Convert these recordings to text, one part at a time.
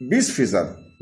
20%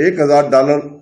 $1000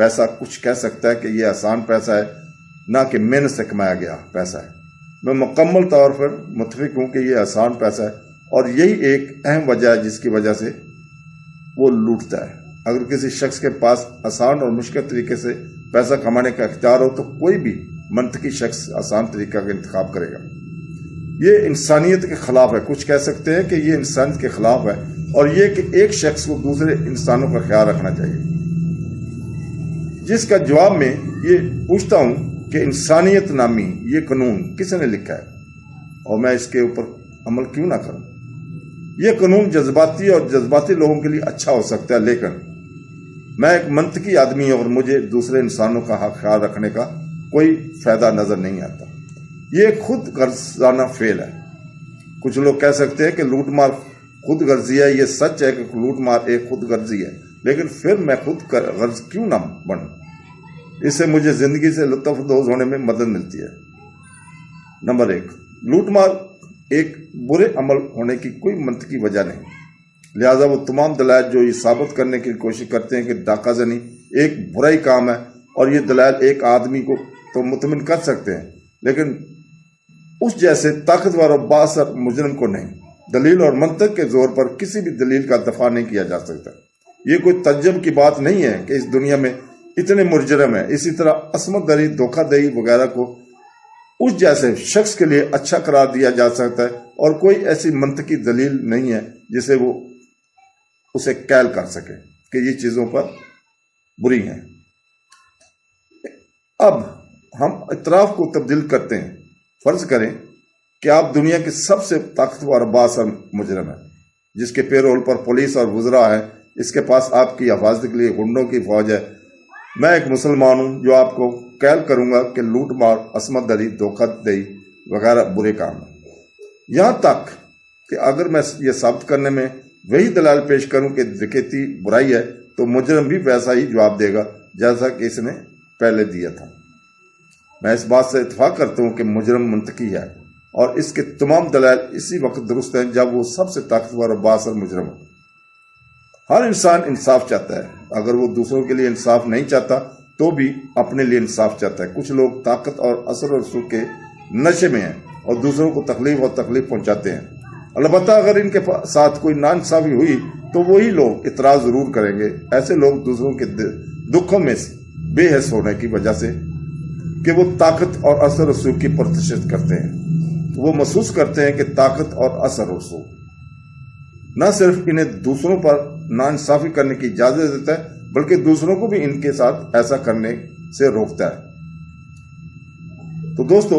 پیسہ کچھ کہہ سکتا ہے کہ یہ آسان پیسہ ہے، نہ کہ محنت سے کمایا گیا پیسہ ہے۔ میں مکمل طور پر متفق ہوں کہ یہ آسان پیسہ ہے، اور یہی ایک اہم وجہ ہے جس کی وجہ سے وہ لوٹتا ہے۔ اگر کسی شخص کے پاس آسان اور مشکل طریقے سے پیسہ کمانے کا اختیار ہو تو کوئی بھی منطقی شخص آسان طریقہ کا انتخاب کرے گا۔ یہ انسانیت کے خلاف ہے، کچھ کہہ سکتے ہیں کہ یہ انسانیت کے خلاف ہے، اور یہ کہ ایک شخص کو دوسرے انسانوں کا خیال رکھنا چاہیے، جس کا جواب میں یہ پوچھتا ہوں کہ انسانیت نامی یہ قانون کس نے لکھا ہے، اور میں اس کے اوپر عمل کیوں نہ کروں؟ یہ قانون جذباتی اور جذباتی لوگوں کے لیے اچھا ہو سکتا ہے، لیکن میں ایک منطقی آدمی ہوں اور مجھے دوسرے انسانوں کا خیال رکھنے کا کوئی فائدہ نظر نہیں آتا۔ یہ ایک خود غرضانہ فعل ہے۔ کچھ لوگ کہہ سکتے ہیں کہ لوٹ مار خود غرضی ہے۔ یہ سچ ہے کہ لوٹ مار ایک خود غرضی ہے، لیکن پھر میں خود غرض کیوں نہ بنوں؟ اس سے مجھے زندگی سے لطف اندوز ہونے میں مدد ملتی ہے۔ نمبر 1، لوٹ مار ایک برے عمل ہونے کی کوئی منطقی وجہ نہیں، لہذا وہ تمام دلائل جو یہ ثابت کرنے کی کوشش کرتے ہیں کہ ڈاکہ زنی ایک برائی کام ہے، اور یہ دلائل ایک آدمی کو تو مطمئن کر سکتے ہیں لیکن اس جیسے طاقتور اور بااثر مجرم کو نہیں۔ دلیل اور منطق کے زور پر کسی بھی دلیل کا دفاع نہیں کیا جا سکتا۔ یہ کوئی تعجب کی بات نہیں ہے کہ اس دنیا میں اتنے مجرم ہیں۔ اسی طرح عصمت دری، دھوکہ دہی وغیرہ کو اس جیسے شخص کے لیے اچھا قرار دیا جا سکتا ہے، اور کوئی ایسی منطقی دلیل نہیں ہے جسے وہ اسے قائل کر سکے کہ یہ چیزوں پر بری ہیں۔ اب ہم اعتراف کو تبدیل کرتے ہیں۔ فرض کریں کہ آپ دنیا کے سب سے طاقتور اور بااثر مجرم ہیں، جس کے پے رول پر پولیس اور وزراء ہیں، اس کے پاس آپ کی حفاظت کے لیے گنڈوں کی فوج ہے۔ میں ایک مسلمان ہوں جو آپ کو قائل کروں گا کہ لوٹ مار، عصمت دری، دھوکہ دہی وغیرہ برے کام ہیں، یہاں تک کہ اگر میں یہ ثابت کرنے میں وہی دلائل پیش کروں کہ ڈکیتی برائی ہے تو مجرم بھی ویسا ہی جواب دے گا جیسا کہ اس نے پہلے دیا تھا۔ میں اس بات سے اتفاق کرتا ہوں کہ مجرم منطقی ہے، اور اس کے تمام دلائل اسی وقت درست ہیں جب وہ سب سے طاقتور اور بااثر مجرم ہو۔ ہر انسان انصاف چاہتا ہے، اگر وہ دوسروں کے لیے انصاف نہیں چاہتا تو بھی اپنے لیے انصاف چاہتا ہے۔ کچھ لوگ طاقت اور اثر و رسوخ کے نشے میں ہیں اور دوسروں کو تکلیف پہنچاتے ہیں۔ البتہ اگر ان کے ساتھ کوئی ناانصافی ہوئی تو وہی لوگ اعتراض ضرور کریں گے۔ ایسے لوگ دوسروں کے دکھوں میں بے حس ہونے کی وجہ سے کہ وہ طاقت اور اثر و رسوخ کی پرستش کرتے ہیں، وہ محسوس کرتے ہیں کہ طاقت اور اثر و رسوخ نہ صرف انہیں دوسروں پر ناانصافی کرنے کی اجازت دیتا ہے بلکہ دوسروں کو بھی ان کے ساتھ ایسا کرنے سے روکتا ہے۔ تو دوستو،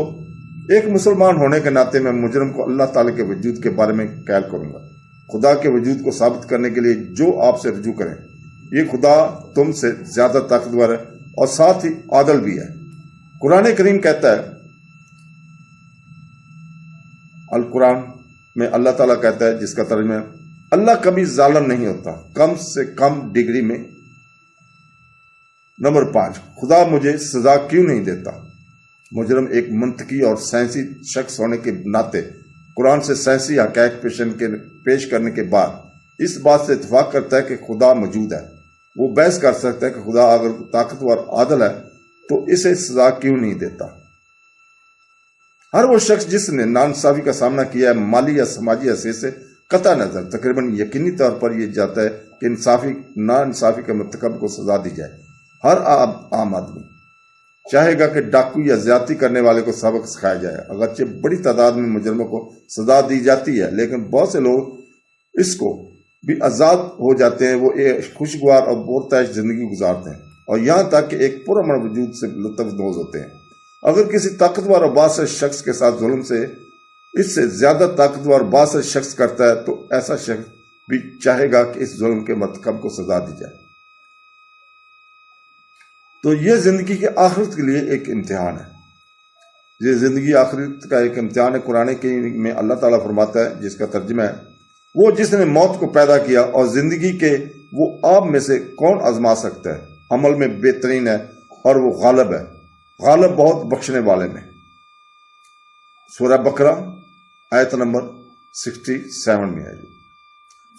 ایک مسلمان ہونے کے ناطے میں مجرم کو اللہ تعالیٰ کے وجود کے بارے میں قائل کروں گا۔ خدا کے وجود کو ثابت کرنے کے لیے جو آپ سے رجوع کریں، یہ خدا تم سے زیادہ طاقتور ہے اور ساتھ ہی عادل بھی ہے۔ قرآن کریم کہتا ہے، القرآن میں اللہ تعالیٰ کہتا ہے، جس کا ترجمہ ہے، اللہ کبھی ظالم نہیں ہوتا، کم سے کم ڈگری میں۔ نمبر 5، خدا مجھے سزا کیوں نہیں دیتا؟ مجرم ایک منطقی اور سائنسی شخص ہونے کے ناطے قرآن سے سائنسی حقائق پیش کرنے کے بعد اس بات سے اتفاق کرتا ہے کہ خدا موجود ہے۔ وہ بحث کر سکتا ہے کہ خدا اگر طاقتور عادل ہے تو اسے سزا کیوں نہیں دیتا؟ ہر وہ شخص جس نے ناانصافی کا سامنا کیا ہے، مالی یا سماجی حیثیت سے قطع نظر تقریباً یقینی طور پر یہ جاتا ہے کہ ناانصافی کے مرتکب کو سزا دی جائے۔ ہر عام آدمی چاہے گا کہ ڈاکو یا زیادتی کرنے والے کو سبق سکھایا جائے۔ اگرچہ بڑی تعداد میں مجرموں کو سزا دی جاتی ہے، لیکن بہت سے لوگ اس کو بھی آزاد ہو جاتے ہیں۔ وہ ایک خوشگوار اور پرتعیش زندگی گزارتے ہیں اور یہاں تک کہ ایک پرامن وجود سے لطف اندوز ہوتے ہیں۔ اگر کسی طاقتور اور بااثر شخص کے ساتھ ظلم سے اس سے زیادہ طاقتور اور بااثر شخص کرتا ہے تو ایسا شخص بھی چاہے گا کہ اس ظلم کے مرتکب کو سزا دی جائے۔ تو یہ زندگی کے آخرت کے لیے ایک امتحان ہے۔ یہ زندگی آخرت کا ایک امتحان ہے۔ قرآن کریم میں اللہ تعالیٰ فرماتا ہے، جس کا ترجمہ ہے، وہ جس نے موت کو پیدا کیا اور زندگی کے وہ آپ میں سے کون آزما سکتا ہے؟ عمل میں بہترین ہے اور وہ غالب ہے، غالب بہت بخشنے والے میں۔ سورہ بقرہ آیت نمبر 67 میں ہے۔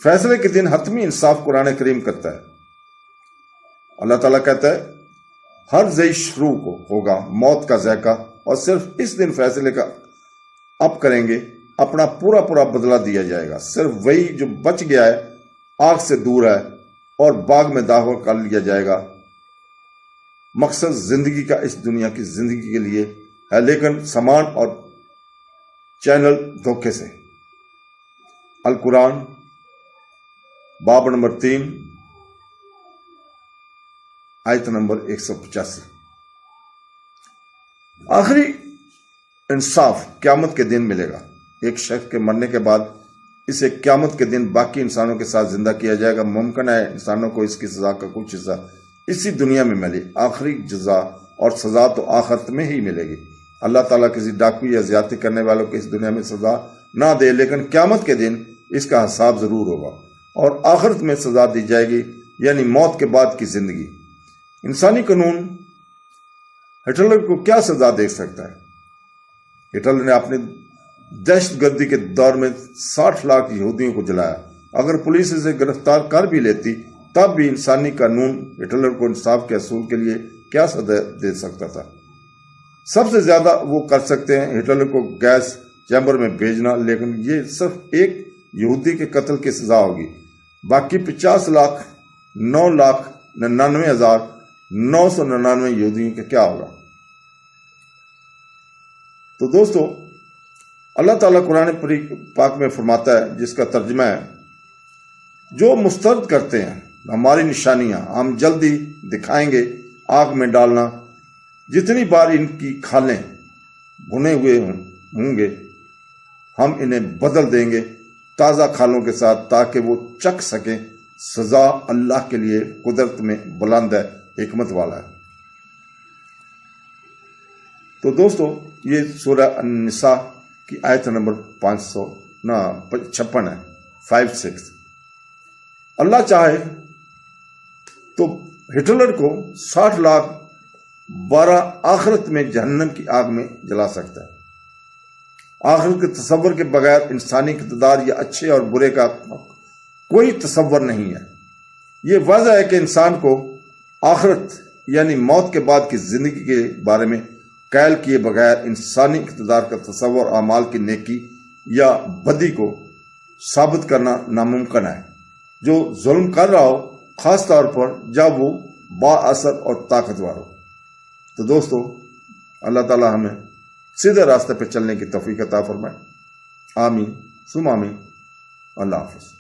فیصلے کے دن حتمی انصاف قرآن کریم کرتا ہے۔ اللہ تعالیٰ کہتا ہے، ہر ذی شروع کو ہوگا موت کا ذائقہ، اور صرف اس دن فیصلے کا اب کریں گے، اپنا پورا پورا بدلہ دیا جائے گا۔ صرف وہی جو بچ گیا ہے آگ سے دور ہے اور باغ میں داخل کر لیا جائے گا۔ مقصد زندگی کا اس دنیا کی زندگی کے لیے ہے، لیکن سامان اور چینل دھوکے سے۔ القرآن باب نمبر 3 آیت نمبر 185۔ آخری انصاف قیامت کے دن ملے گا۔ ایک شخص کے مرنے کے بعد اسے قیامت کے دن باقی انسانوں کے ساتھ زندہ کیا جائے گا۔ ممکن ہے انسانوں کو اس کی سزا کا کچھ حصہ اسی دنیا میں ملے، آخری جزا اور سزا تو آخرت میں ہی ملے گی۔ اللہ تعالیٰ کسی ڈاکو یا زیادتی کرنے والوں کو اس دنیا میں سزا نہ دے، لیکن قیامت کے دن اس کا حساب ضرور ہوگا اور آخرت میں سزا دی جائے گی، یعنی موت کے بعد کی زندگی۔ انسانی قانون ہٹلر کو کیا سزا دے سکتا ہے؟ ہٹلر نے اپنی دہشت گردی کے دور میں 60 لاکھ یہودیوں کو جلایا۔ اگر پولیس اسے گرفتار کر بھی لیتی تب بھی انسانی قانون ہٹلر کو انصاف کے اصول کے لیے کیا سزا دے سکتا تھا؟ سب سے زیادہ وہ کر سکتے ہیں ہٹلر کو گیس چیمبر میں بھیجنا، لیکن یہ صرف ایک یہودی کے قتل کی سزا ہوگی۔ باقی 50,99,999 یہودیوں کا کیا ہوگا؟ تو دوستو، اللہ تعالیٰ قرآن پاک میں فرماتا ہے، جس کا ترجمہ ہے، جو مسترد کرتے ہیں ہماری نشانیاں ہم جلدی دکھائیں گے، آگ میں ڈالنا، جتنی بار ان کی کھالیں بھنے ہوئے ہوں گے ہم انہیں بدل دیں گے تازہ کھالوں کے ساتھ، تاکہ وہ چکھ سکیں۔ سزا اللہ کے لیے قدرت میں بلند ہے، حکمت والا ہے۔ تو دوستو، یہ سورہ النساء کی آیت نمبر 556 ہے، 5-6۔ اللہ چاہے تو ہٹلر کو 60 لاکھ 12 آخرت میں جہنم کی آگ میں جلا سکتا ہے۔ آخرت کے تصور کے بغیر انسانی اقتدار یا اچھے اور برے کا کوئی تصور نہیں ہے۔ یہ واضح ہے کہ انسان کو آخرت یعنی موت کے بعد کی زندگی کے بارے میں قائل کیے بغیر انسانی اقتدار کا تصور، اعمال کی نیکی یا بدی کو ثابت کرنا ناممکن ہے۔ جو ظلم کر رہا ہو، خاص طور پر جب وہ با اثر اور طاقتور ہو۔ تو دوستو، اللہ تعالی ہمیں سیدھے راستے پہ چلنے کی توفیق عطا فرمائے۔ آمین ثم آمین۔ اللہ حافظ۔